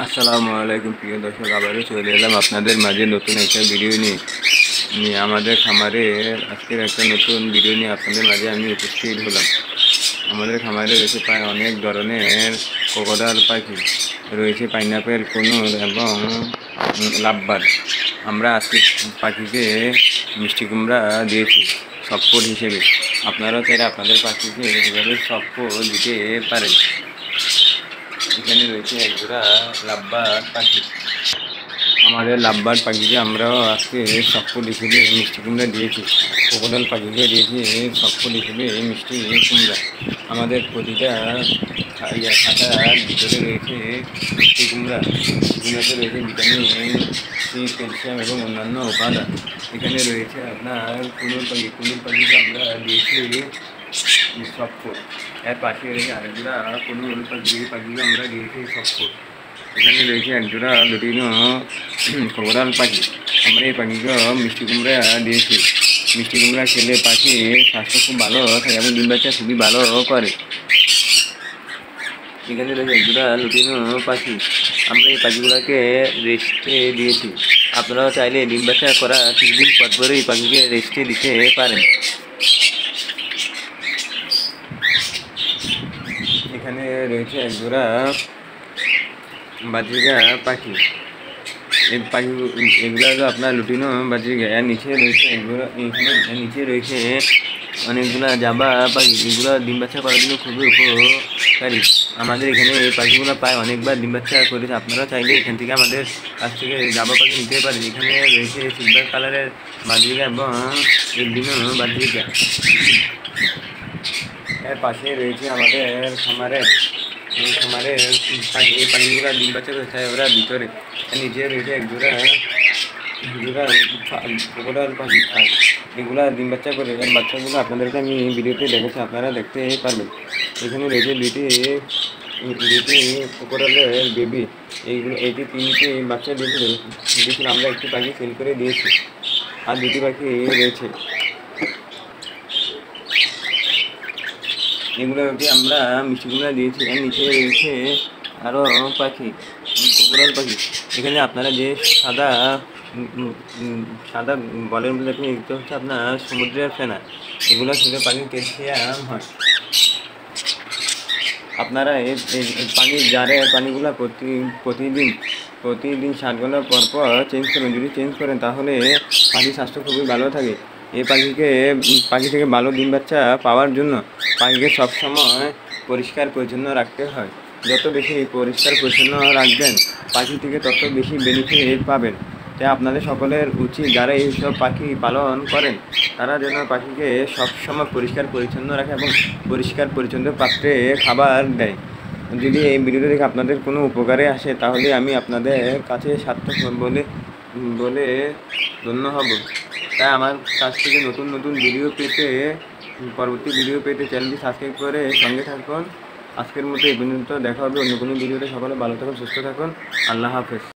আসসালামু আলাইকুম প্রিয় দর্শক, আবারও চলে এলাম আপনাদের মাঝে নতুন একটা ভিডিও নিয়ে আমাদের খামারের আজকের একটা নতুন ভিডিও নিয়ে আপনাদের মাঝে আমি উপস্থিত হলাম। আমাদের খামারে রয়েছে প্রায় অনেক ধরনের কোকোডাইল পাখি, রয়েছে পাইনাপেল, কুনুর এবং লাভবার্ড। আমরা আজকে পাখিকে মিষ্টি কুমড়া দিয়েছি সফট হিসেবে। আপনারাও চাইলে আপনাদের পাখিকে এভাবে সফট দিতে পারেন। এখানে রয়েছে একজোড়া লাভবার্ড পাখি। আমাদের লাভবার্ড পাখিকে আমরাও আজকে সফট হিসেবে মিষ্টি কুমড়া দিয়েছি। কোকোডাইল পাখিকে দিয়েছি সফট হিসেবে মিষ্টি কুমড়া। আমাদের প্রতিটা খাতার ভিতরে রয়েছে মিষ্টি কুমড়া। কুমড়াতে রয়েছে ভিটামিন সি, ক্যালসিয়াম এবং অন্যান্য উপাদান। এখানে রয়েছে আপনার কুনুর পাখিকে আমরা দিয়েছি সফট। এর পাশে রয়েছে আরেকজোড়া কুনুর পাখিকে আমরা দিয়েছি সফট। এখানে রয়েছে একজোড়া লুটিনো কোকোডাইল পাখি। আমরা এই পাখিকে মিষ্টি কুমড়া দিয়েছি। মিষ্টি কুমড়া খেলে পাখির স্বাস্থ্য খুব ভালো থাকে এবং ডিম বাচ্চা খুবই ভালো করে। এখানে রয়েছে একজোড়া লুটিনো পাখি। আমরা এই পাখিগুলোকে রেস্টে দিয়েছি। আপনারাও চাইলে ডিম বাচ্চা করা 30 দিন পর পরই পাখিকে রেস্টে দিতে পারেন। এখানে রয়েছে একজোড়া বাজরিগা পাখি। এই পাখি এগুলো হলো আপনার লুটিনো বাজরিগা। এর নিচে রয়েছে নিচে রয়েছে অনেকগুলো জাবা পাখি। এগুলো ডিম বাচ্চা করার জন্য খুবই উপকারী। আমাদের এখানে এই পাখিগুলো প্রায় অনেকবার ডিম বাচ্চা করেছে। আপনারা চাইলে এখান থেকে আমাদের কাছ থেকে জাবা পাখি নিতে পারেন। এখানে রয়েছে সিলভার কালারের বাজরিগা এবং লুটিনো বাজরিগা। এর পাশে রয়েছে আমাদের খামারের এই পাখিগুলো ডিম বাচ্চা করেছে ওরা ভিতরে। নিচে রয়েছে একজোড়া কোকোডাইল পাখি। এগুলা ডিম বাচ্চা করে বাচ্চাগুলো আপনাদেরকে আমি ভিডিওতে দেখেছি, আপনারা দেখতে পারবেন। এখানে রয়েছে দুটি কোকোডাইলের বেবি। এইটি 3টি বাচ্চা দিয়েছিল। আমরা একটি পাখি সেল করে দিয়েছি, আর দুটি পাখি রয়েছে। এগুলোকে আমরা মিষ্টি কুমড়া দিয়েছি। এর নিচে রয়েছে আরও পাখি, কোকোডাইল পাখি। এখানে আপনারা যে সাদা বলের মধ্যে দেখুন, এগুলো হচ্ছে আপনার সমুদ্রের ফেনা। এগুলো খেলে পানির ক্যালসিয়াম হয়। আপনারা এই পানির জারে পানিগুলো প্রতিদিন 7 ঘন্টা পর পর চেঞ্জ করবেন। যদি চেঞ্জ করেন তাহলে পাখির স্বাস্থ্য খুবই ভালো থাকে। এই পাখি থেকে ভালো ডিম বাচ্চা পাওয়ার জন্য পাখিকে সবসময় পরিষ্কার পরিচ্ছন্ন রাখতে হয়। যত বেশি পরিষ্কার পরিচ্ছন্ন রাখবেন পাখি থেকে তত বেশি বেনিফিট পাবেন। তাই আপনাদের সকলের উচিত, যারা এইসব পাখি পালন করেন তারা যেন পাখিকে সবসময় পরিষ্কার পরিচ্ছন্ন রাখে এবং পরিষ্কার পরিচ্ছন্ন পাত্রে খাবার দেয়। যদি এই ভিডিওটা দেখে আপনাদের কোনো উপকারে আসে তাহলে আমি আপনাদের কাছে সার্থক বলে ধন্য হব। তাই আমার কাছ থেকে নতুন নতুন পরবর্তী ভিডিও পেতে চ্যানেলটি সাবস্ক্রাইব করে সঙ্গে থাকুন। আজকের মতো এই পর্যন্ত, দেখা হবে অন্য কোনো ভিডিওতে। সকলে ভালো থাকুন, সুস্থ থাকুন। আল্লাহ হাফেজ।